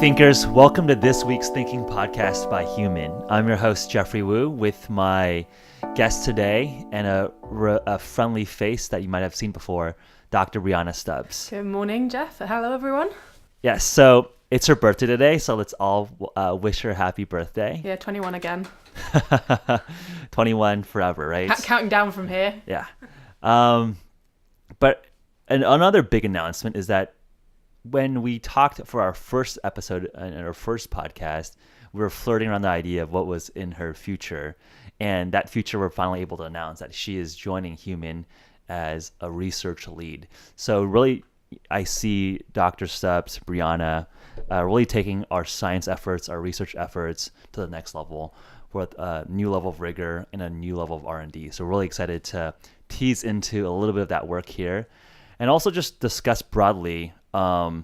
thinkers, welcome to this week's Thinking Podcast by Human. I'm your host, Geoffrey Woo, with my guest today and a friendly face that you might have seen before, Dr. Brianna Stubbs. Good morning, Jeff. Hello, everyone. Yes, so it's her birthday today, so let's all wish her happy birthday. Yeah, 21 again. 21 forever, right? Counting down from here. Yeah. But another big announcement is that when we talked for our first episode and our first podcast, we were flirting around the idea of what was in her future. And that future, we're finally able to announce that she is joining Human as a research lead. So really, I see Dr. Stubbs, Brianna, really taking our science efforts, our research efforts to the next level with a new level of rigor and a new level of R&D. So we're really excited to tease into a little bit of that work here. And also just discuss broadly, I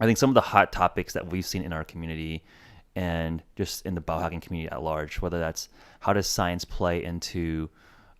think some of the hot topics that we've seen in our community and just in the biohacking community at large, whether that's how does science play into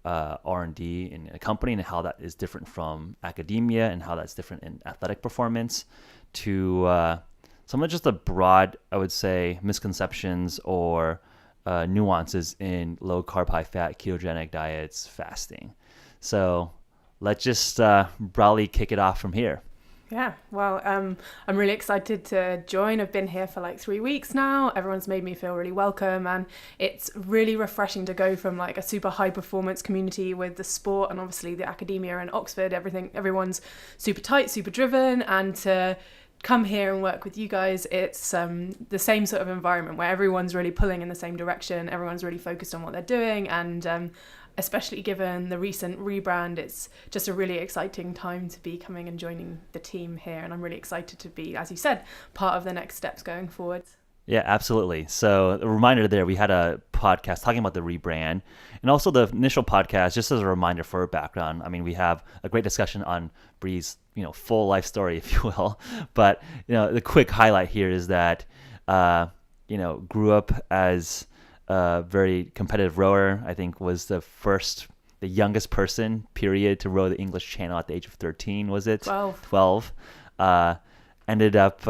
R&D in a company and how that is different from academia and how that's different in athletic performance, to some of just the broad, I would say, misconceptions or nuances in low carb, high fat, ketogenic diets, fasting. So let's just broadly kick it off from here. Yeah, well, I'm really excited to join. I've been here for like 3 weeks now. Everyone's made me feel really welcome, and it's really refreshing to go from like a super high performance community with the sport and obviously the academia and Oxford, everyone's super tight, super driven, and to come here and work with you guys, it's the same sort of environment where everyone's really pulling in the same direction, everyone's really focused on what they're doing, and especially given the recent rebrand, it's just a really exciting time to be coming and joining the team here. And I'm really excited to be, as you said, part of the next steps going forward. Yeah, absolutely. So a reminder there, we had a podcast talking about the rebrand and also the initial podcast, just as a reminder for her background. I mean, we have a great discussion on Bree's, full life story, if you will. But, the quick highlight here is that, grew up as a very competitive rower. I think was the youngest person, period, to row the English Channel at the age of 13, was it? 12. Ended up,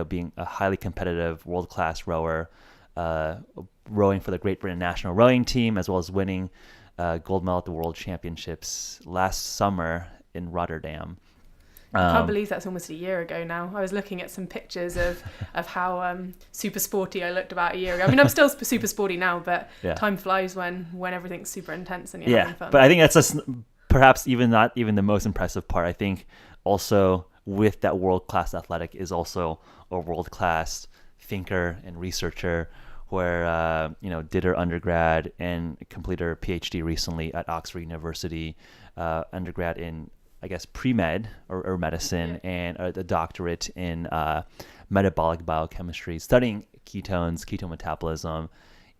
being a highly competitive world-class rower, rowing for the Great Britain national rowing team, as well as winning gold medal at the World Championships last summer in Rotterdam. I can't believe that's almost a year ago now. I was looking at some pictures of how super sporty I looked about a year ago. I mean, I'm still super sporty now, but time flies when everything's super intense and you're having fun. But I think that's perhaps not even the most impressive part. I think also with that world-class athletic is also a world-class thinker and researcher where, did her undergrad and completed her PhD recently at Oxford University, undergrad in pre-med or medicine, and a doctorate in metabolic biochemistry, studying ketones, ketone metabolism,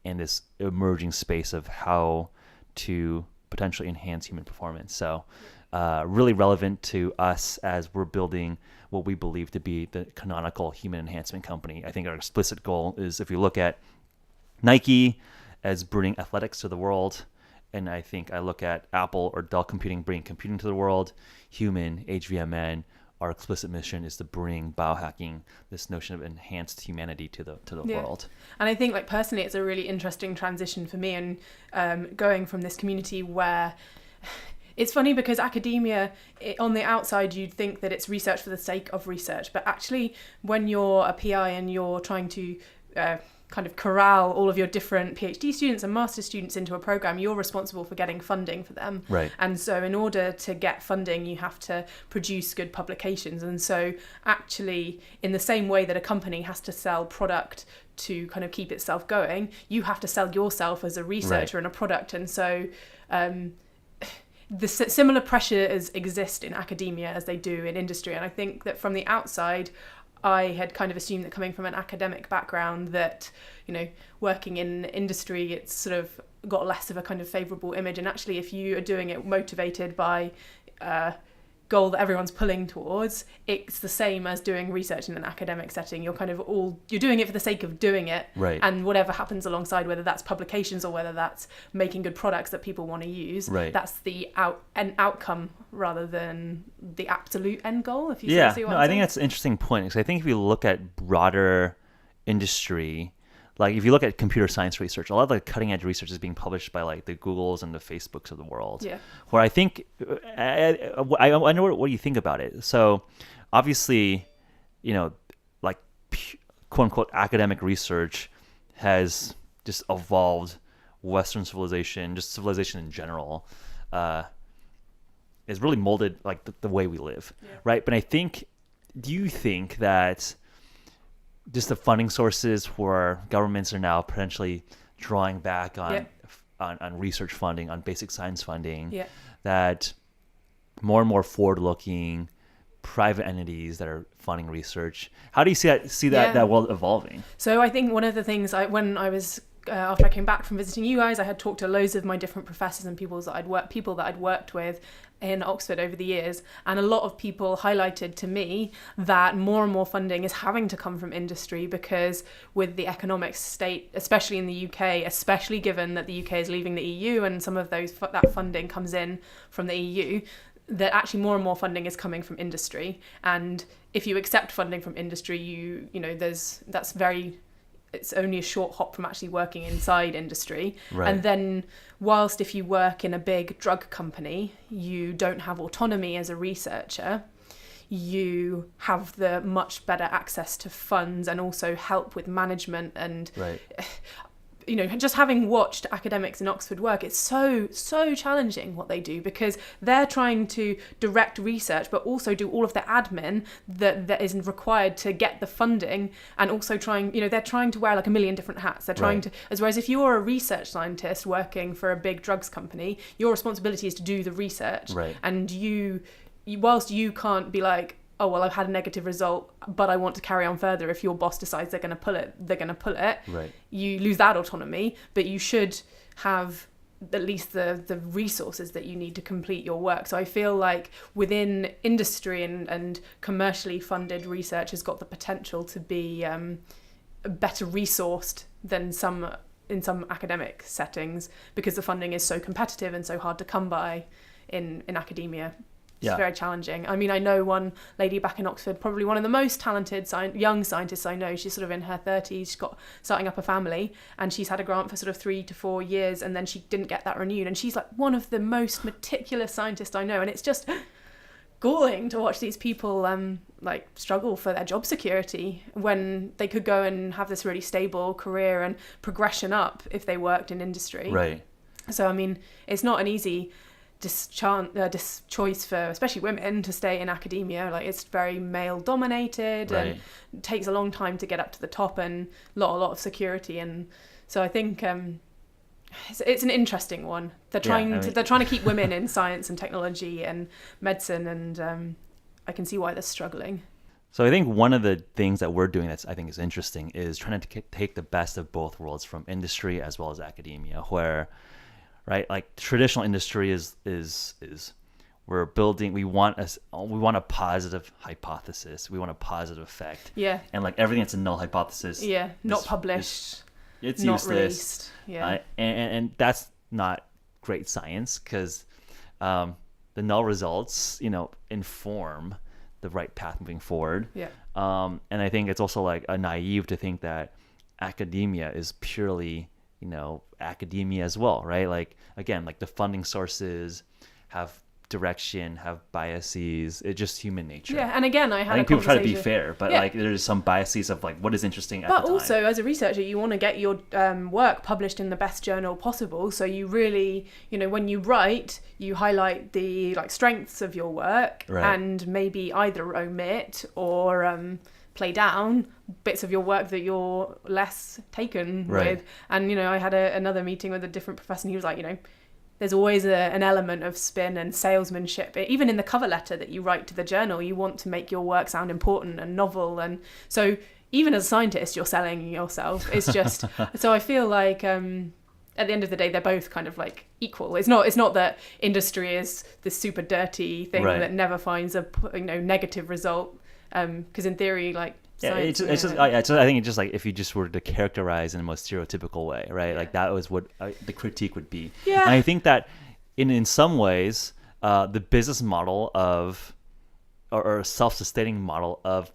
and this emerging space of how to potentially enhance human performance. So really relevant to us as we're building what we believe to be the canonical human enhancement company. I think our explicit goal is, if you look at Nike as bringing athletics to the world, and I think I look at Apple or Dell Computing bringing computing to the world, Human, HVMN, our explicit mission is to bring biohacking, this notion of enhanced humanity to the world. And I think personally, it's a really interesting transition for me, and going from this community where it's funny because academia, on the outside, you'd think that it's research for the sake of research. But actually, when you're a PI and you're trying to kind of corral all of your different PhD students and master's students into a program, you're responsible for getting funding for them. Right. And so in order to get funding, you have to produce good publications. And so actually, in the same way that a company has to sell product to kind of keep itself going, you have to sell yourself as a researcher and a product. And so the similar pressures exist in academia as they do in industry. And I think that from the outside, I had kind of assumed that coming from an academic background that, working in industry, it's sort of got less of a kind of favourable image. And actually, if you are doing it motivated by goal that everyone's pulling towards, it's the same as doing research in an academic setting. You're doing it for the sake of doing it, right? And whatever happens alongside, whether that's publications or whether that's making good products that people want to use, right? That's an outcome rather than the absolute end goal. If you see what I'm saying. I think that's an interesting point, because I think if you look at broader industry, like if you look at computer science research, a lot of the cutting edge research is being published by like the Googles and the Facebooks of the world. Yeah. Where I think, I wonder what you think about it. So obviously, like quote unquote academic research has just evolved Western civilization, just civilization in general, is really molded like the way we live, right? But do you think that just the funding sources where governments are now potentially drawing back on research funding, on basic science funding, that more and more forward-looking private entities that are funding research, how do you see that world evolving? So I think one of the things after I came back from visiting you guys, I had talked to loads of my different professors and people that I'd worked with in Oxford over the years, and a lot of people highlighted to me that more and more funding is having to come from industry, because with the economic state, especially in the UK, especially given that the UK is leaving the EU and some of that funding comes in from the EU, that actually more and more funding is coming from industry. And if you accept funding from industry, it's only a short hop from actually working inside industry. Right. And then whilst if you work in a big drug company, you don't have autonomy as a researcher, you have the much better access to funds and also help with management. And right. Just having watched academics in Oxford work, it's so challenging what they do, because they're trying to direct research but also do all of the admin that is required to get the funding, and also they're trying to wear like a million different hats. They're trying to, whereas if you're a research scientist working for a big drugs company, your responsibility is to do the research, right. And whilst you can't be like, oh, well, I've had a negative result, but I want to carry on further. If your boss decides they're going to pull it, they're going to pull it. Right. You lose that autonomy, but you should have at least the resources that you need to complete your work. So I feel like within industry and commercially funded research has got the potential to be better resourced than in some academic settings, because the funding is so competitive and so hard to come by in academia. It's very challenging. I mean, I know one lady back in Oxford, probably one of the most talented young scientists I know. She's sort of in her 30s. She's starting up a family, and she's had a grant for sort of 3 to 4 years, and then she didn't get that renewed. And she's like one of the most meticulous scientists I know. And it's just galling to watch these people struggle for their job security when they could go and have this really stable career and progression up if they worked in industry. Right. So, I mean, it's not an easy choice for especially women to stay in academia. Like, it's very male dominated, right. And it takes a long time to get up to the top, and a lot of security. And so I think it's an interesting one. They're trying to keep women in science and technology and medicine, and I can see why they're struggling. So I think one of the things that we're doing that I think is interesting is trying to take the best of both worlds, from industry as well as academia, where, right, like traditional industry is we're building, we want a positive hypothesis, we want a positive effect, and like everything that's a null hypothesis, not published, it's not useless, released, and that's not great science, because the null results inform the right path moving forward. And I think it's also like a naive to think that academia is purely academia as well, right? Like, again, like the funding sources have direction, have biases. It's just human nature. And again, I think people try to be fair, but like there's some biases of like what is interesting at the time. But also, as a researcher, you want to get your work published in the best journal possible. So you really, when you write, you highlight the strengths of your work, right. And maybe either omit or play down bits of your work that you're less taken right. with. And I had another meeting with a different professor, and he was like, there's always an element of spin and salesmanship. Even in the cover letter that you write to the journal, you want to make your work sound important and novel. And so even as a scientist, you're selling yourself. It's just, so I feel like at the end of the day, they're both kind of like equal. It's not that industry is this super dirty thing that never finds a negative result. Because in theory, like science, I think it's just like if you just were to characterize in a most stereotypical way, right? Like that was what the critique would be. Yeah. And I think that in some ways, the business model of or a self-sustaining model of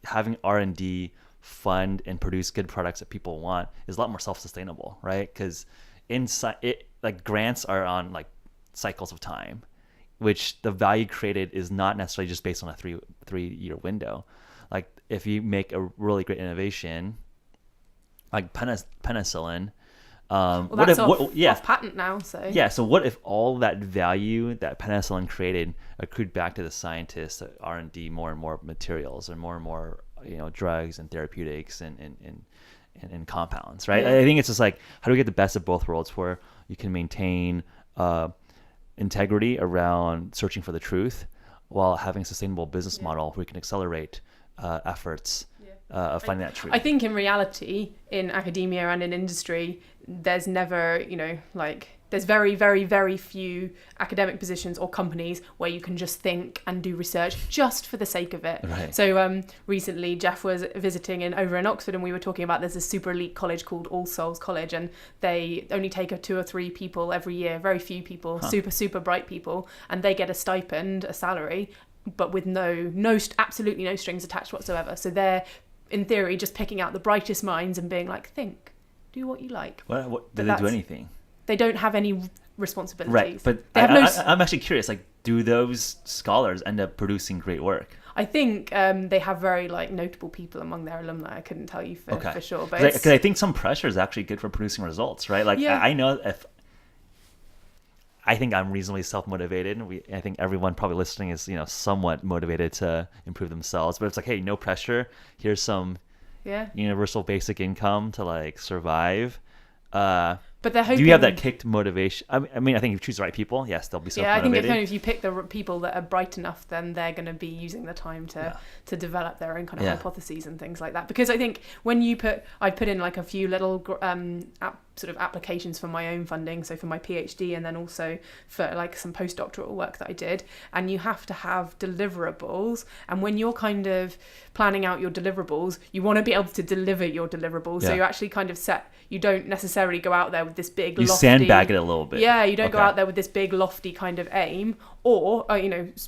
having R&D fund and produce good products that people want is a lot more self-sustainable, right? Because inside it, like grants are on like cycles of time, which the value created is not necessarily just based on a three-year window. Like if you make a really great innovation, like penicillin, that's off patent now. So so what if all that value that penicillin created accrued back to the scientists at R&D more and more materials and more drugs and therapeutics and compounds, right? I think it's just like, how do we get the best of both worlds where you can maintain integrity around searching for the truth while having a sustainable business model where we can accelerate efforts of finding that truth. I think in reality, in academia and in industry, there's never, there's very, very, very few academic positions or companies where you can just think and do research just for the sake of it. Right. So recently, Geoff was visiting over in Oxford, and we were talking about there's a super elite college called All Souls College, and they only take 2 or 3 people every year, very few people, super, super bright people, and they get a stipend, a salary, but with absolutely no strings attached whatsoever. So they're, in theory, just picking out the brightest minds and being like, think, do what you like. What do they do anything? They don't have any responsibilities. Right, but I'm actually curious, like, do those scholars end up producing great work? I think they have very notable people among their alumni. I couldn't tell you for sure. But because I think some pressure is actually good for producing results, right? Like, I know I think I'm reasonably self-motivated. I think everyone probably listening is, somewhat motivated to improve themselves. But it's like, hey, no pressure. Here's some universal basic income to survive. But they're hoping... Do you have that kicked motivation? I mean, I think if you choose the right people, yes, they'll be self-motivated. Yeah, I think if you pick the people that are bright enough, then they're going to be using the time to develop their own kind of hypotheses and things like that. Because I think when I put in a few little sort of applications for my own funding, so for my PhD and then also for some postdoctoral work that I did, and you have to have deliverables, and when you're kind of planning out your deliverables, you want to be able to deliver your deliverables. So you actually kind of you don't necessarily go out there with this big lofty... You sandbag it a little bit. Yeah, you don't go out there with this big lofty kind of aim, or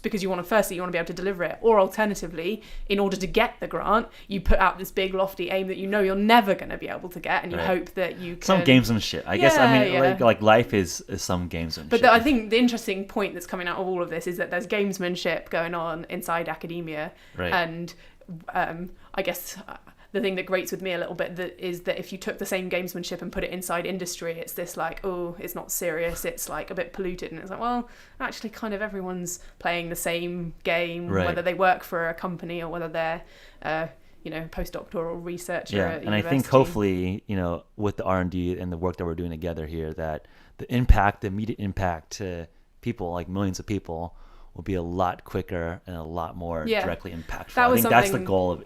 because you want to be able to deliver it, or alternatively, in order to get the grant, you put out this big lofty aim that you're never going to be able to get, and you hope that you can... Some gamesmanship. I guess, like life is some gamesmanship. But I think the interesting point that's coming out of all of this is that there's gamesmanship going on inside academia, and I guess... the thing that grates with me a little bit is that if you took the same gamesmanship and put it inside industry, it's this it's not serious, it's a bit polluted, and it's well, actually kind of everyone's playing the same game, whether they work for a company or whether they're postdoctoral researcher at and university. I think hopefully with the R&D and the work that we're doing together here, that the immediate impact to people, like millions of people, will be a lot quicker and a lot more directly impactful. I think that's the goal of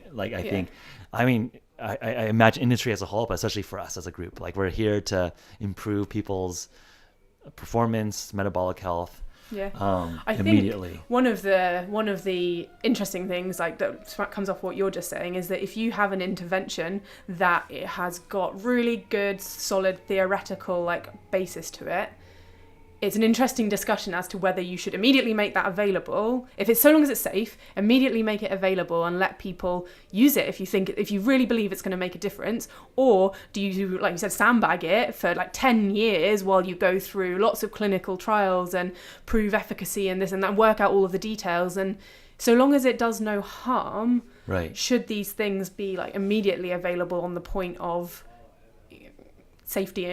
I imagine industry as a whole, but especially for us as a group, we're here to improve people's performance, metabolic health. I immediately. think one of the interesting things that comes off what you're just saying is that if you have an intervention that it has got really good, solid theoretical basis to it, it's an interesting discussion as to whether you should immediately make that available. If it's so long as it's safe, immediately make it available and let people use it if you really believe it's going to make a difference. Or do you, like you said, sandbag it for 10 years while you go through lots of clinical trials and prove efficacy and this and that, work out all of the details. And so long as it does no harm, should these things be immediately available on the point of safety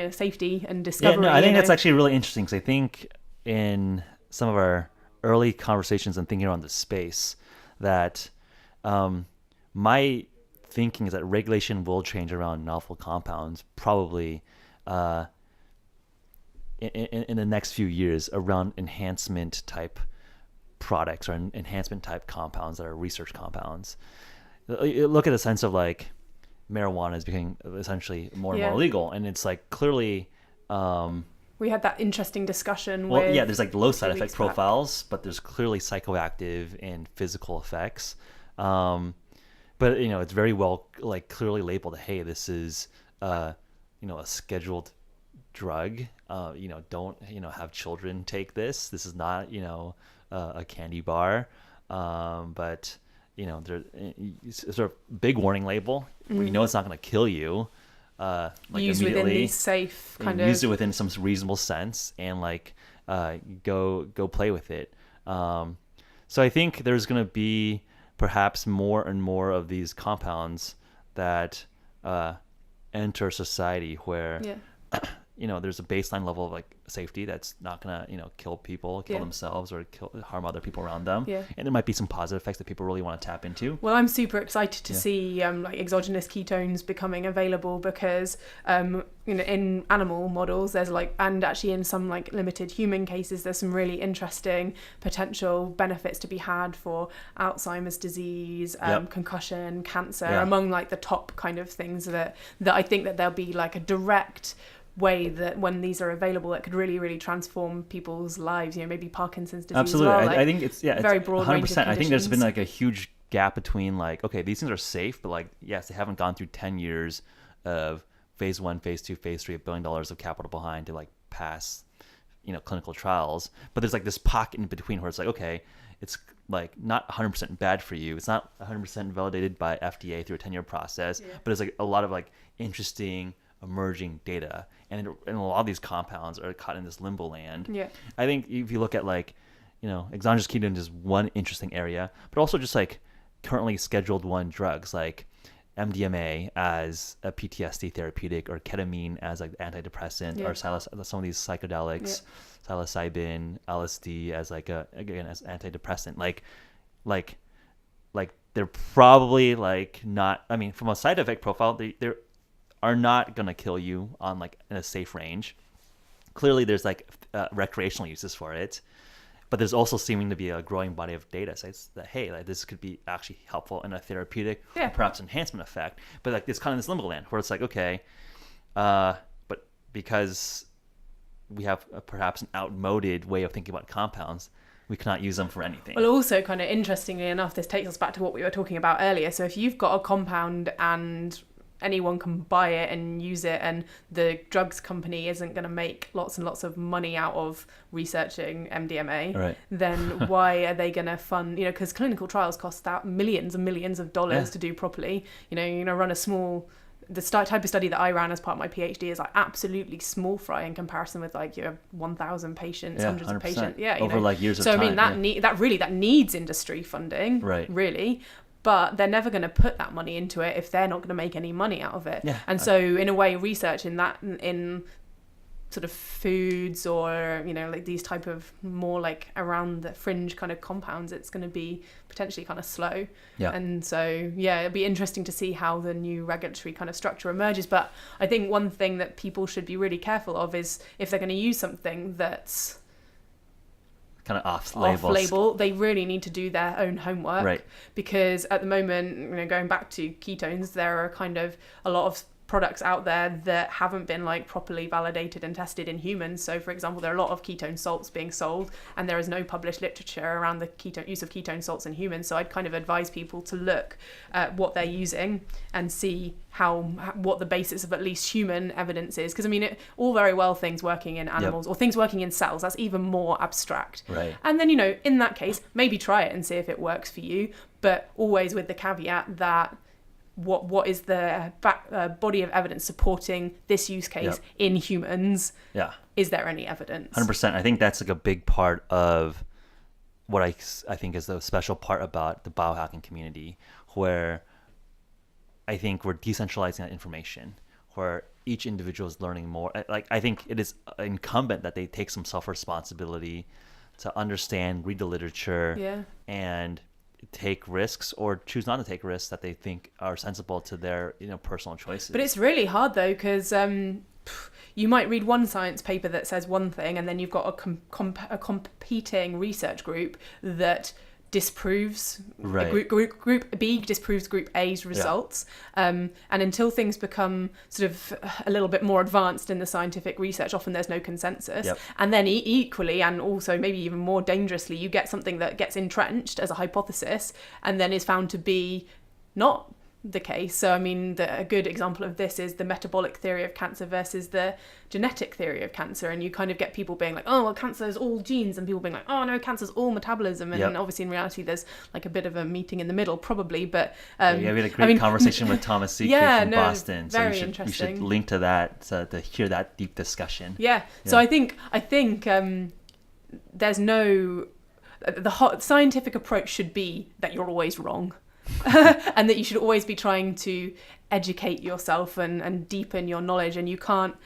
and discovery? I think that's actually really interesting, because I think in some of our early conversations and thinking around the space that my thinking is that regulation will change around novel compounds probably in the next few years around enhancement type products or enhancement type compounds that are research compounds. Look at the sense of marijuana is becoming essentially more and more legal, and it's clearly We had that interesting discussion Well, with yeah, there's like low side effect weeks back. profiles, but there's clearly psychoactive and physical effects. But it's very well like clearly labeled. Hey, this is a scheduled drug. Don't have children take this. This is not a candy bar. But it's sort of big warning label. We know it's not going to kill you. Use within these safe kind of use it within some reasonable sense, and go play with it. So I think there's going to be perhaps more and more of these compounds that enter society where there's a baseline level of like safety that's not gonna kill people, kill themselves, or harm other people around them. And there might be some positive effects that people really want to tap into. Well, I'm super excited to see like exogenous ketones becoming available because in animal models there's and actually in some like limited human cases there's some really interesting potential benefits to be had for Alzheimer's disease, concussion, cancer, among like the top kind of things that I think that there'll be like a direct way that when these are available it could really, really transform people's lives, maybe Parkinson's disease. Absolutely. As well. I think it's very broad 100%. range of I think there's been conditions. like a huge gap between like, okay, these things are safe, but like, yes, they haven't gone through 10 years of phase 1, phase 2, phase 3, $1 billion of capital behind to like pass clinical trials. But there's like this pocket in between where it's like, okay, it's like not 100% bad for you, it's not 100% validated by FDA through a 10-year process, but it's like a lot of like interesting emerging data, and a lot of these compounds are caught in this limbo land. I think if you look at like exogenous ketones is one interesting area, but also just like currently scheduled 1 drugs like MDMA as a PTSD therapeutic, or ketamine as like antidepressant, or some of these psychedelics, psilocybin, LSD as like as antidepressant, like they're probably like not, I mean, from a side effect profile, they're are not going to kill you on like in a safe range. Clearly there's like recreational uses for it, but there's also seeming to be a growing body of data says that, hey, like this could be actually helpful in a therapeutic or perhaps enhancement effect. But like it's kind of this limbo land where it's like, okay, but because we have perhaps an outmoded way of thinking about compounds, we cannot use them for anything. Well, also kind of interestingly enough, this takes us back to what we were talking about earlier. So if you've got a compound and anyone can buy it and use it, and the drugs company isn't going to make lots and lots of money out of researching MDMA, then why are they going to fund, because clinical trials cost out millions and millions of dollars to do properly. Run a small, the type of study that I ran as part of my PhD is like absolutely small fry in comparison with like 1,000 patients, hundreds of patients. Over like years of time. So I mean that needs industry funding, really. But they're never going to put that money into it if they're not going to make any money out of it. And so in a way, research in that, in sort of foods or, like these type of more like around the fringe kind of compounds, it's going to be potentially kind of slow. And so, it'll be interesting to see how the new regulatory kind of structure emerges. But I think one thing that people should be really careful of is if they're going to use something that's kind of off-label, they really need to do their own homework, because at the moment, going back to ketones, there are kind of a lot of products out there that haven't been like properly validated and tested in humans. So for example, there are a lot of ketone salts being sold, and there is no published literature around the use of ketone salts in humans. So I'd kind of advise people to look at what they're using and see what the basis of at least human evidence is, because I mean, all very well things working in animals or things working in cells, that's even more abstract. And then in that case, maybe try it and see if it works for you, but always with the caveat that what is the body of evidence supporting this use case in humans? Is there any evidence? 100%. I think that's like a big part of what I think is the special part about the biohacking community, where I think we're decentralizing that information, where each individual is learning more. Like I think it is incumbent that they take some self-responsibility to understand, read the literature, and take risks or choose not to take risks that they think are sensible to their personal choices. But it's really hard though, because you might read one science paper that says one thing, and then you've got a competing research group that disproves Right. group B disproves group A's results, and until things become sort of a little bit more advanced in the scientific research, often there's no consensus. Yep. And then equally, and also maybe even more dangerously, you get something that gets entrenched as a hypothesis and then is found to be not the case. So I mean, a good example of this is the metabolic theory of cancer versus the genetic theory of cancer, and you kind of get people being like, oh well, cancer is all genes, and people being like, oh no, cancer is all metabolism. And obviously in reality there's like a bit of a meeting in the middle probably, but we had a great conversation with Thomas Seacree from Boston, so we should link to that to hear that deep discussion. So I think there's no, the scientific approach should be that you're always wrong. And that you should always be trying to educate yourself and deepen your knowledge, and you can't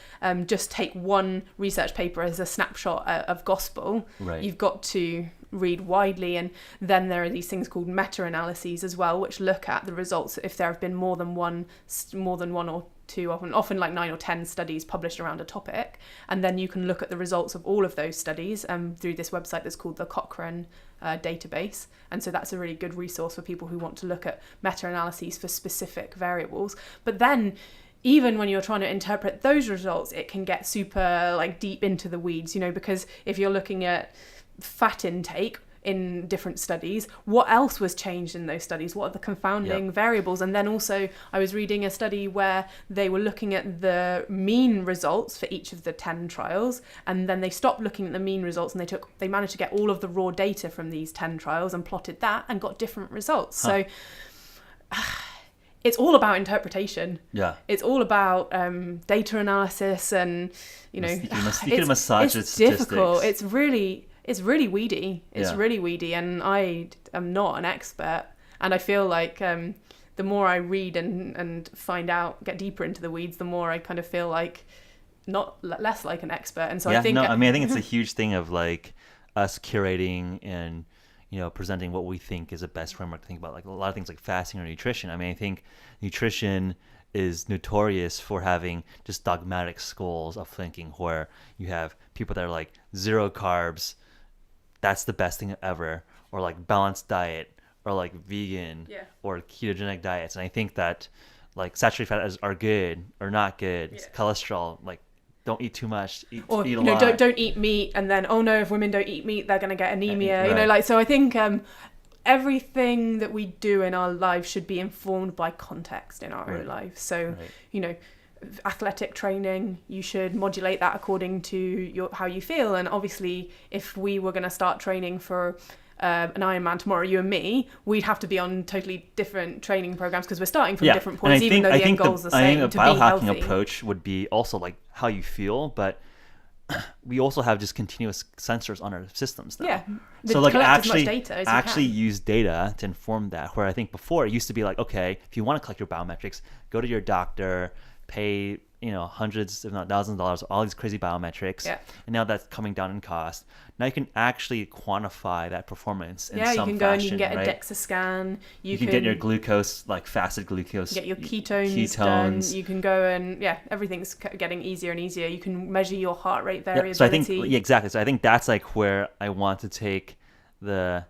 just take one research paper as a snapshot of gospel. Right. You've got to read widely, and then there are these things called meta-analyses as well, which look at the results if there have been more than one or two, often like 9 or 10 studies published around a topic, and then you can look at the results of all of those studies through this website that's called the Cochrane database. And so that's a really good resource for people who want to look at meta-analyses for specific variables. But then even when you're trying to interpret those results, it can get super like deep into the weeds, because if you're looking at fat intake in different studies, what else was changed in those studies? What are the confounding variables? And then also I was reading a study where they were looking at the mean results for each of the 10 trials, and then they stopped looking at the mean results, and they managed to get all of the raw data from these 10 trials and plotted that and got different results. So it's all about interpretation. It's all about data analysis, and you can massage it's difficult. It's really weedy. Really weedy, and I am not an expert. And I feel like the more I read and find out, get deeper into the weeds, the more I kind of feel like less like an expert. And so I think it's a huge thing of like us curating and presenting what we think is the best framework to think about, like a lot of things like fasting or nutrition. I mean, I think nutrition is notorious for having just dogmatic schools of thinking where you have people that are like 0 carbs, that's the best thing ever, or like balanced diet, or like vegan, or ketogenic diets. And I think that like saturated fat are good or not good. Cholesterol, like don't eat too much, eat a lot. Don't eat meat, and then oh no, if women don't eat meat, they're going to get anemia. Right. So I think everything that we do in our lives should be informed by context in our own lives. So athletic training, you should modulate that according to how you feel. And obviously if we were going to start training for an Ironman tomorrow, you and me, we'd have to be on totally different training programs because we're starting from different points, even though the end goal's the same. I think the biohacking approach would be also like how you feel, but we also have just continuous sensors on our systems now. So like actually use data to inform that, where I think before it used to be like, okay, if you want to collect your biometrics, go to your doctor, pay hundreds if not thousands of dollars, all these crazy biometrics, and now that's coming down in cost. Now you can actually quantify that performance in some fashion. You can go and you can get a DEXA scan. You can get your glucose, like fasted glucose. Get your ketones done. You can go and everything's getting easier and easier. You can measure your heart rate variability. So I think exactly. So I think that's like where I want to take the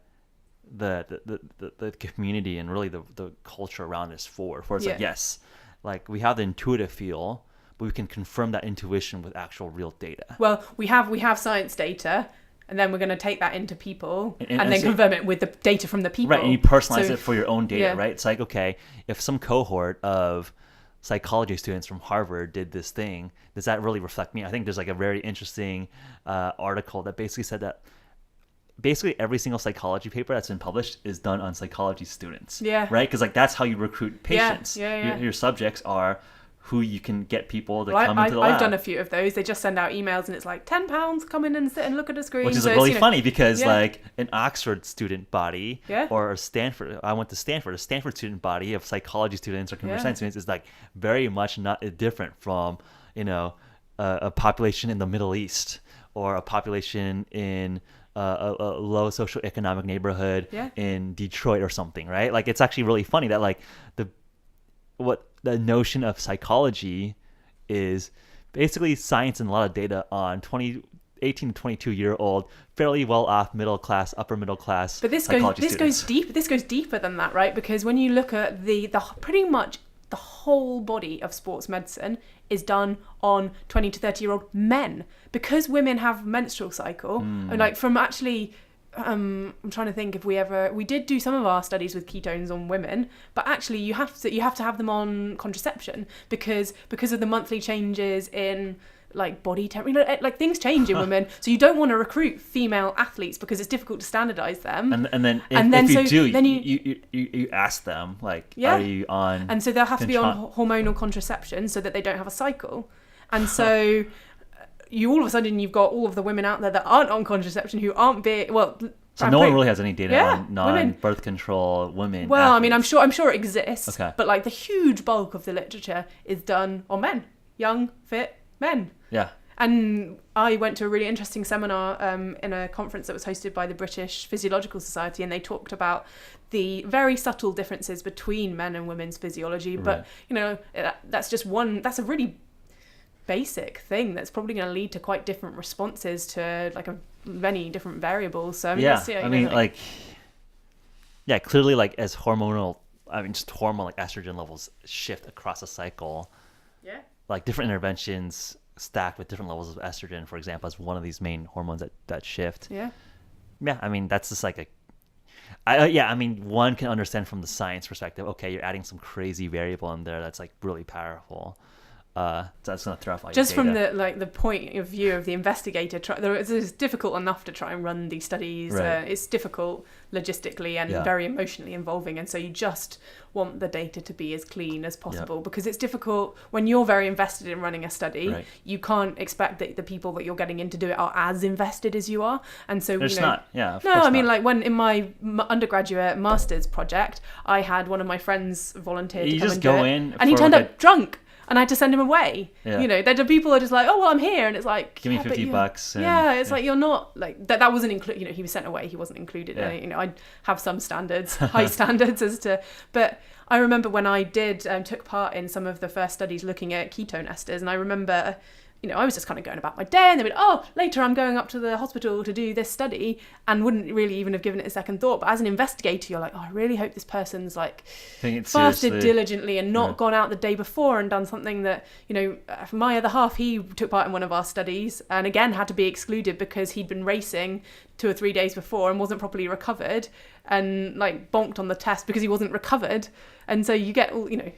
community and really the culture around this forward. Where it's like, yes, like we have the intuitive feel, but we can confirm that intuition with actual real data. Well, we have science data, and then we're going to take that into people and then confirm it with the data from the people. Right, and you personalize it for your own data, right? It's like, okay, if some cohort of psychology students from Harvard did this thing, does that really reflect me? I think there's like a very interesting article that basically said that basically every single psychology paper that's been published is done on psychology students. Right? Because like that's how you recruit patients. Your subjects are who you can get people to come into the lab. I've done a few of those. They just send out emails and it's like £10, come in and sit and look at a screen. Which is really funny because like an Oxford student body or a Stanford, I went to Stanford, a Stanford student body of psychology students or computer science students is like very much not different from, a population in the Middle East or a population in a low socioeconomic neighborhood in Detroit or something, right? Like it's actually really funny that like the notion of psychology is basically science and a lot of data on 20 18 to 22-year-old, fairly well-off, middle class, upper middle class. But this goes deeper than that, right? Because when you look at the pretty much the whole body of sports medicine is done on 20 to 30-year-old men, because women have menstrual cycle. Like from actually, I'm trying to think if we did do some of our studies with ketones on women, but actually you have to have them on contraception because of the monthly changes in like body temperature, like things change in women. So you don't want to recruit female athletes because it's difficult to standardize them. And then you ask them like, are you on? And so they'll have to be on hormonal contraception so that they don't have a cycle. And so you all of a sudden you've got all of the women out there that aren't on contraception who aren't So no one really has any data on non-birth control women. Well, athletes. I mean, I'm sure it exists. Okay. But like the huge bulk of the literature is done on men, young, fit men. Yeah. And I went to a really interesting seminar in a conference that was hosted by the British Physiological Society, and they talked about the very subtle differences between men and women's physiology. Right. But, you know, that's a really basic thing that's probably going to lead to quite different responses to like many different variables. So clearly, like as hormonal, just hormone like estrogen levels shift across a cycle. Yeah. Like different interventions stacked with different levels of estrogen, for example, as one of these main hormones that shift. Yeah. Yeah, I mean that's just like one can understand from the science perspective. Okay, you're adding some crazy variable in there that's like really powerful. So that's gonna throw off all just your from data. the point of view of the investigator. It's difficult enough to try and run these studies. Right. It's difficult logistically and very emotionally involving, and so you just want the data to be as clean as possible, because it's difficult when you're very invested in running a study. Right. You can't expect that the people that you're getting in to do it are as invested as you are, and so There's not. Yeah. No, I mean, like when in my undergraduate master's project, I had one of my friends volunteer to come and do it, and he turned up drunk. And I had to send him away. Yeah. You know, the people are just like, oh, well, I'm here. And it's like, give me $50. Like, you're not like that wasn't included. You know, he was sent away. He wasn't included. Yeah. You know, I have some standards, high standards but I remember when I took part in some of the first studies looking at ketone esters. And I remember, you know, I was just kind of going about my day, and they would, later I'm going up to the hospital to do this study, and wouldn't really even have given it a second thought. But as an investigator, you're like, I really hope this person's like fasted diligently and not gone out the day before and done something that, you know, my other half, he took part in one of our studies and again had to be excluded because he'd been racing 2 or 3 days before and wasn't properly recovered and like bonked on the test because he wasn't recovered. And so you get, you know,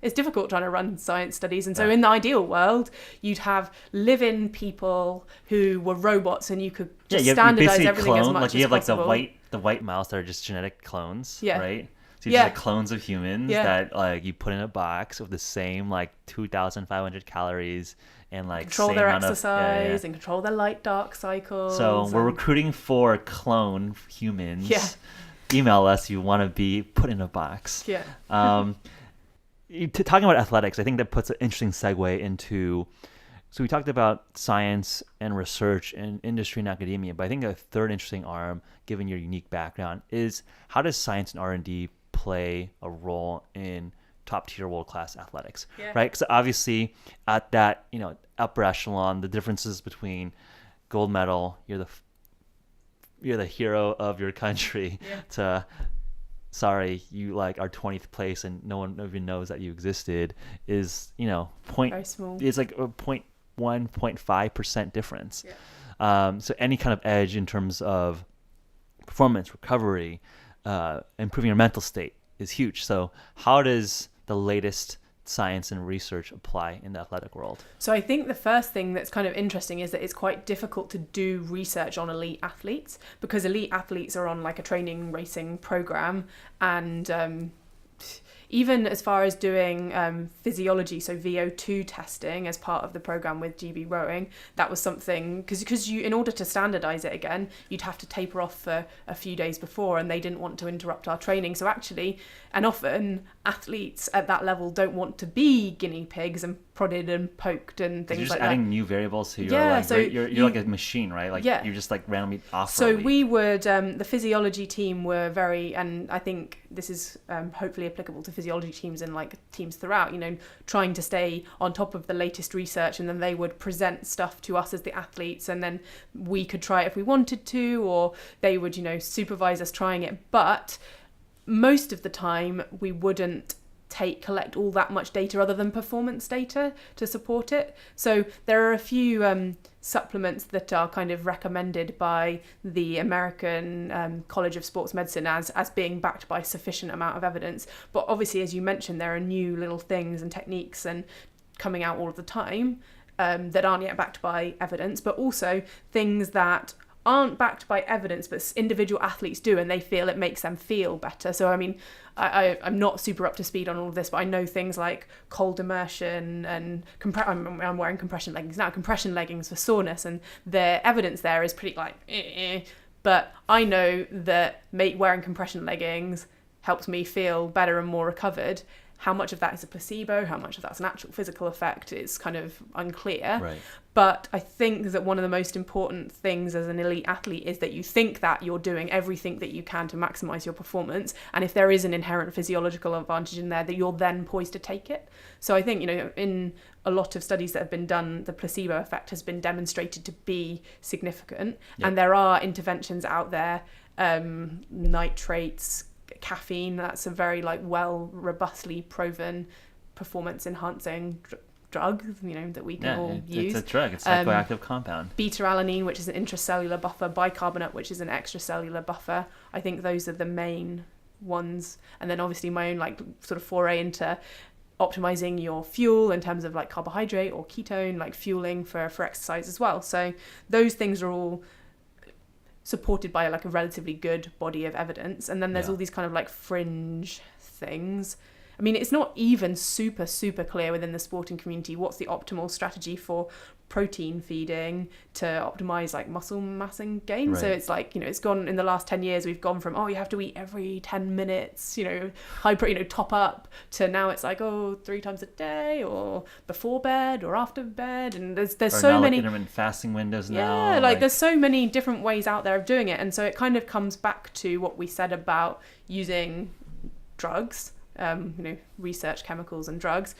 it's difficult trying to run science studies. And so in the ideal world, you'd have live-in people who were robots, and you could just standardize everything as much as possible. You have like the white mouse that are just genetic clones, right? So you just like clones of humans that like you put in a box with the same like 2,500 calories and like control their exercise and control their light-dark cycles. So we're recruiting for clone humans. Yeah. Email us if you want to be put in a box. Yeah. Talking about athletics, I think that puts an interesting segue into. So we talked about science and research and industry and academia, but I think a third interesting arm, given your unique background, is how does science and R&D play a role in top-tier world-class athletics, right? Because obviously at that, you know, upper echelon, the differences between gold medal, you're the hero of your country, to sorry, you like are 20th place and no one even knows that you existed, is, you know, very small. It's like a 0.1, 0.5% difference. So any kind of edge in terms of performance, recovery, improving your mental state is huge. So how does the latest science and research apply in the athletic world? So I think the first thing that's kind of interesting is that it's quite difficult to do research on elite athletes, because elite athletes are on like a training racing program, and even as far as doing physiology, so VO2 testing as part of the program with GB rowing, that was something, because you, in order to standardize it again, you'd have to taper off for a few days before, and they didn't want to interrupt our training. So actually, and often athletes at that level don't want to be guinea pigs and prodded and poked and things like that. You're just adding new variables to your like, so you're like a machine, right? Like you're just like randomly off. So we would, the physiology team were very, and I think this is hopefully applicable to physiology teams and like teams throughout, you know, trying to stay on top of the latest research, and then they would present stuff to us as the athletes, and then we could try it if we wanted to, or they would, you know, supervise us trying it. But most of the time we wouldn't collect all that much data other than performance data to support it. So there are a few supplements that are kind of recommended by the American College of Sports Medicine as being backed by sufficient amount of evidence. But obviously, as you mentioned, there are new little things and techniques and coming out all of the time that aren't yet backed by evidence, but also things that aren't backed by evidence, but individual athletes do, and they feel it makes them feel better. So, I mean, I'm not super up to speed on all of this, but I know things like cold immersion and I'm wearing compression leggings now, compression leggings for soreness, and the evidence there is pretty like, but I know that wearing compression leggings helps me feel better and more recovered. How much of that is a placebo, how much of that's an actual physical effect is kind of unclear. Right. But I think that one of the most important things as an elite athlete is that you think that you're doing everything that you can to maximize your performance. And if there is an inherent physiological advantage in there, that you're then poised to take it. So I think, you know, in a lot of studies that have been done, the placebo effect has been demonstrated to be significant. Yep. And there are interventions out there, nitrates, caffeine, that's a very like well robustly proven performance enhancing drug, you know, that we can all use. It's a drug, it's a psychoactive compound. Beta alanine, which is an intracellular buffer, bicarbonate, which is an extracellular buffer. I think those are the main ones. And then obviously my own like sort of foray into optimizing your fuel in terms of like carbohydrate or ketone, like fueling for exercise as well. So those things are all supported by like a relatively good body of evidence. And then there's all these kind of like fringe things. I mean, it's not even super clear within the sporting community what's the optimal strategy for protein feeding to optimize like muscle mass and gain. Right. So it's like, you know, it's gone in the last 10 years, we've gone from, you have to eat every 10 minutes, you know, high protein, you know, top up, to now it's like, 3 times a day, or before bed or after bed. And there's so many intermittent fasting windows now. Yeah, like there's so many different ways out there of doing it. And so it kind of comes back to what we said about using drugs, you know, research chemicals and drugs.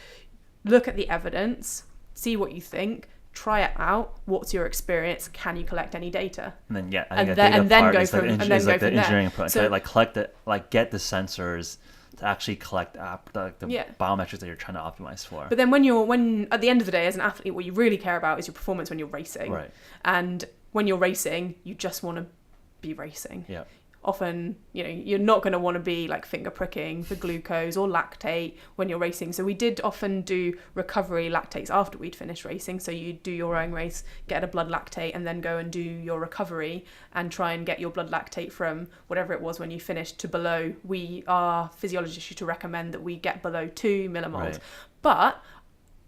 Look at the evidence, see what you think, try it out. What's your experience? Can you collect any data? And then go from engineering approach. So like collect the, like get the sensors to actually collect the biometrics that you're trying to optimize for. But then when at the end of the day, as an athlete, what you really care about is your performance when you're racing. Right. And when you're racing, you just want to be racing. Yeah. Often, you know, you're not going to want to be like finger pricking for glucose or lactate when you're racing. So we did often do recovery lactates after we'd finished racing. So you do your own race, get a blood lactate, and then go and do your recovery and try and get your blood lactate from whatever it was when you finished to below. Our physiologists used to recommend that we get below 2 millimoles. Right. But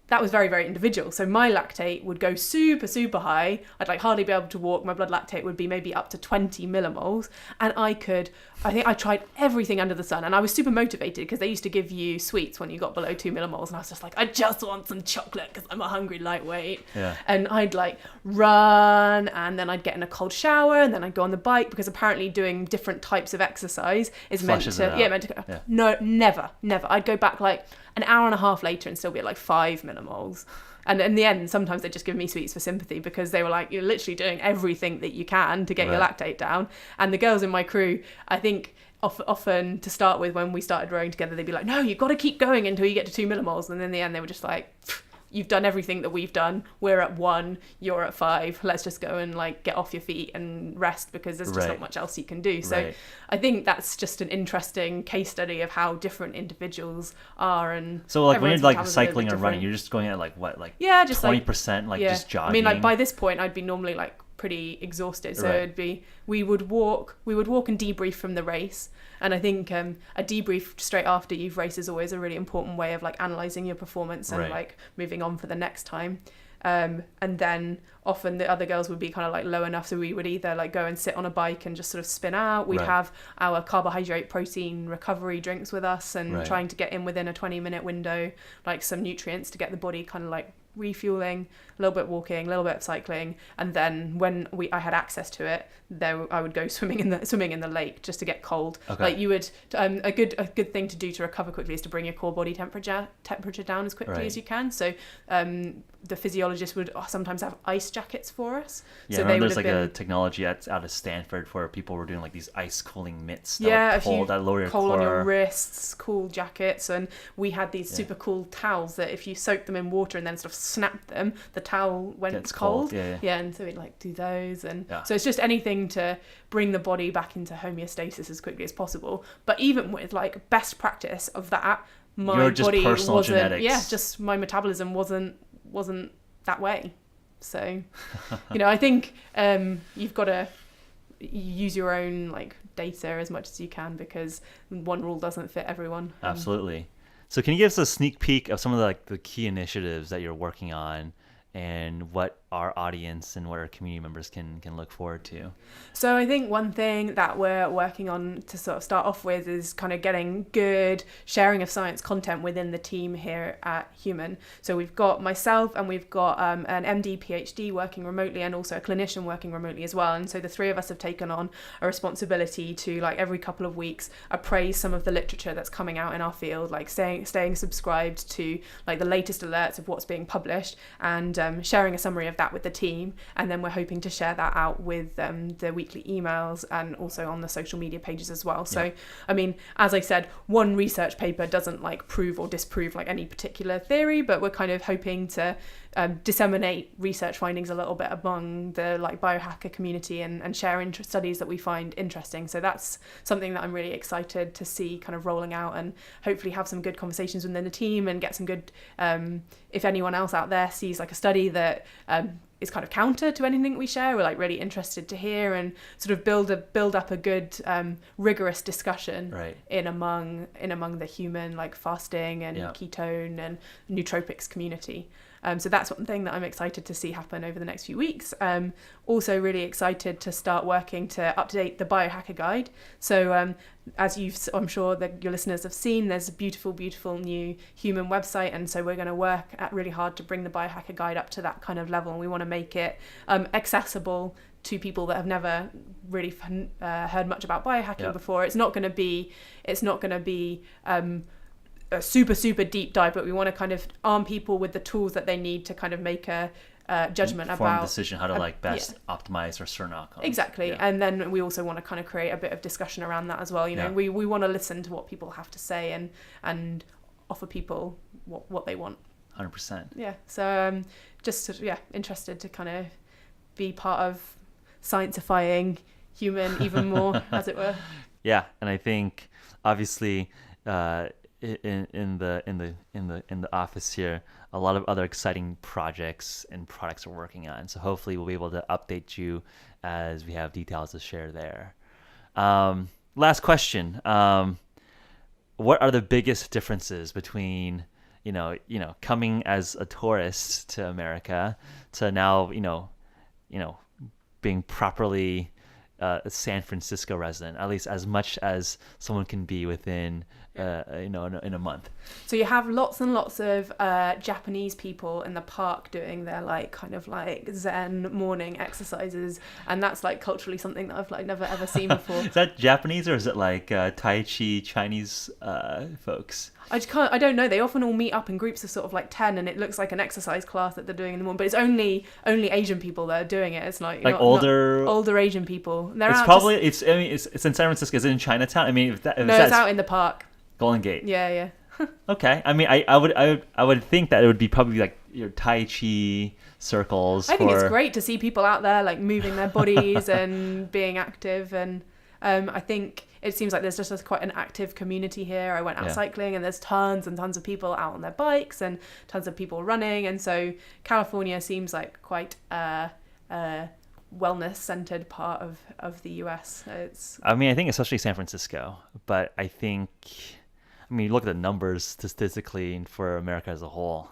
that was very, very individual. So my lactate would go super high. I'd like hardly be able to walk. My blood lactate would be maybe up to 20 millimoles. And I think I tried everything under the sun. And I was super motivated because they used to give you sweets when you got below 2 millimoles. And I was just like, I just want some chocolate because I'm a hungry lightweight. Yeah. And I'd like run, and then I'd get in a cold shower, and then I'd go on the bike, because apparently doing different types of exercise is meant to. No, never. I'd go back like an hour and a half later and still be at like 5 millimoles. And in the end, sometimes they just give me sweets for sympathy, because they were like, you're literally doing everything that you can to get your lactate down. And the girls in my crew, I think often to start with, when we started rowing together, they'd be like, no, you've got to keep going until you get to 2 millimoles. And in the end, they were just like, you've done everything that we've done. We're at 1, you're at 5. Let's just go and like get off your feet and rest, because there's just not much else you can do. So I think that's just an interesting case study of how different individuals are. And so like when you're like cycling or running, you're just going at like what, like just 20%, like just jogging. I mean, like by this point, I'd be normally like pretty exhausted. So it'd be, we would walk and debrief from the race. And I think a debrief straight after you've raced is always a really important way of like analysing your performance and like moving on for the next time. And then often the other girls would be kind of like low enough, so we would either like go and sit on a bike and just sort of spin out. We'd have our carbohydrate protein recovery drinks with us, and trying to get in within a 20-minute window, like some nutrients to get the body kind of like refueling, a little bit walking, a little bit of cycling, and then when I had access to it, I would go swimming in the lake just to get cold. Okay. Like you would, a good thing to do to recover quickly is to bring your core body temperature down as quickly as you can. So the physiologist would sometimes have ice jackets for us. Yeah, so I remember there's like a technology out of Stanford where people were doing like these ice cooling mitts that lower your cold core. on your wrists, cool jackets, and we had these super cool towels that if you soaked them in water and then sort of snapped them, the towel went cold. Yeah, and so we'd like do those, and so it's just anything to bring the body back into homeostasis as quickly as possible. But even with like best practice of that, my body wasn't genetics. Just my metabolism wasn't that way. So I think you've got to use your own like data as much as you can, because one rule doesn't fit everyone. Absolutely. So can you give us a sneak peek of some of the key initiatives that you're working on, and what our audience and what our community members can look forward to? So I think one thing that we're working on to sort of start off with is kind of getting good sharing of science content within the team here at HVMN. So we've got myself and we've got an MD, PhD working remotely, and also a clinician working remotely as well. And so the three of us have taken on a responsibility to, like, every couple of weeks appraise some of the literature that's coming out in our field, like staying subscribed to like the latest alerts of what's being published, and sharing a summary of that with the team. And then we're hoping to share that out with the weekly emails and also on the social media pages as well. So I mean, as I said, one research paper doesn't like prove or disprove like any particular theory, but we're kind of hoping to disseminate research findings a little bit among the like biohacker community and share studies that we find interesting. So that's something that I'm really excited to see kind of rolling out, and hopefully have some good conversations within the team and get some good if anyone else out there sees like a study that is kind of counter to anything we share, we're like really interested to hear, and sort of build up a good rigorous discussion in among the human like fasting and ketone and nootropics community. So that's one thing that I'm excited to see happen over the next few weeks. Also really excited to start working to update the biohacker guide. So as I'm sure that your listeners have seen, there's a beautiful new HVMN website, and so we're going to work really hard to bring the biohacker guide up to that kind of level, and we want to make it accessible to people that have never really heard much about biohacking before. It's not going to be a super deep dive, but we want to kind of arm people with the tools that they need to kind of make a judgment about decision how to best optimize for certain outcomes. Exactly. And then we also want to kind of create a bit of discussion around that as well. We want to listen to what people have to say and offer people what they want. 100%. Yeah. So interested to kind of be part of sciencifying HVMN even more, as it were. Yeah, and I think obviously in the office here, a lot of other exciting projects and products we're working on. So hopefully we'll be able to update you as we have details to share there. Last question. What are the biggest differences between coming as a tourist to America to now being properly a San Francisco resident, at least as much as someone can be within in a month? So you have lots and lots of Japanese people in the park doing their like kind of like Zen morning exercises, and that's like culturally something that I've like never ever seen before. Is that Japanese or is it like Tai Chi Chinese folks? I don't know. They often all meet up in groups of sort of like 10, and it looks like an exercise class that they're doing in the morning. But it's only Asian people that are doing it. It's like older Asian people. It's in San Francisco. Is it in Chinatown? I mean, it's out in the park. Golden Gate. Yeah. Okay. I mean, I would think that it would be probably like your Tai Chi circles. I think it's great to see people out there like moving their bodies and being active, and I think it seems like there's just quite an active community here. I went out cycling, and there's tons and tons of people out on their bikes and tons of people running, and so California seems like quite a wellness-centered part of the US. I think especially San Francisco, but I mean, you look at the numbers statistically for America as a whole,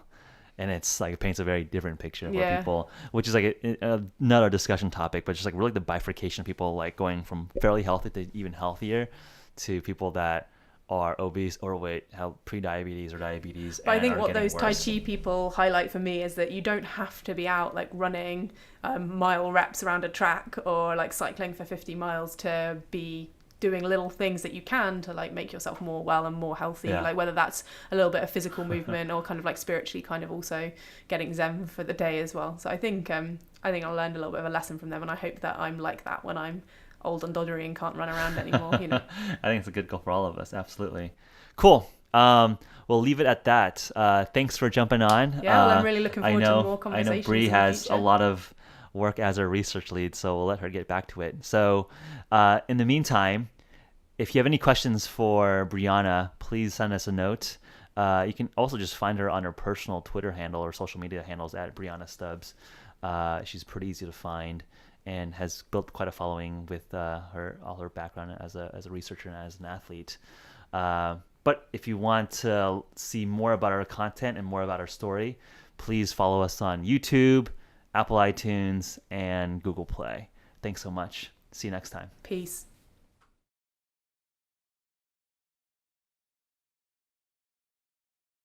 and it's like it paints a very different picture for people, which is like another discussion topic, but just like really the bifurcation of people like going from fairly healthy to even healthier to people that are obese, overweight, have pre-diabetes or diabetes. But I think are what getting those Tai worse. Chi people highlight for me is that you don't have to be out like running mile reps around a track or like cycling for 50 miles to be doing little things that you can to like make yourself more well and more healthy. Yeah. Like whether that's a little bit of physical movement or kind of like spiritually kind of also getting zen for the day as well. So I think I learned a little bit of a lesson from them, and I hope that I'm like that when I'm old and doddery and can't run around anymore, you know. I think it's a good goal for all of us. Absolutely. Cool. We'll leave it at that. Thanks for jumping on. Yeah, well, I'm really looking forward to more conversations. I know Bree in the has future. a lot of work as our research lead, so we'll let her get back to it. So in the meantime, if you have any questions for Brianna, please send us a note. You can also just find her on her personal Twitter handle or social media handles at Brianna Stubbs. She's pretty easy to find and has built quite a following with all her background as a researcher and as an athlete. But if you want to see more about our content and more about our story, please follow us on YouTube, Apple iTunes, and Google Play. Thanks so much. See you next time. Peace.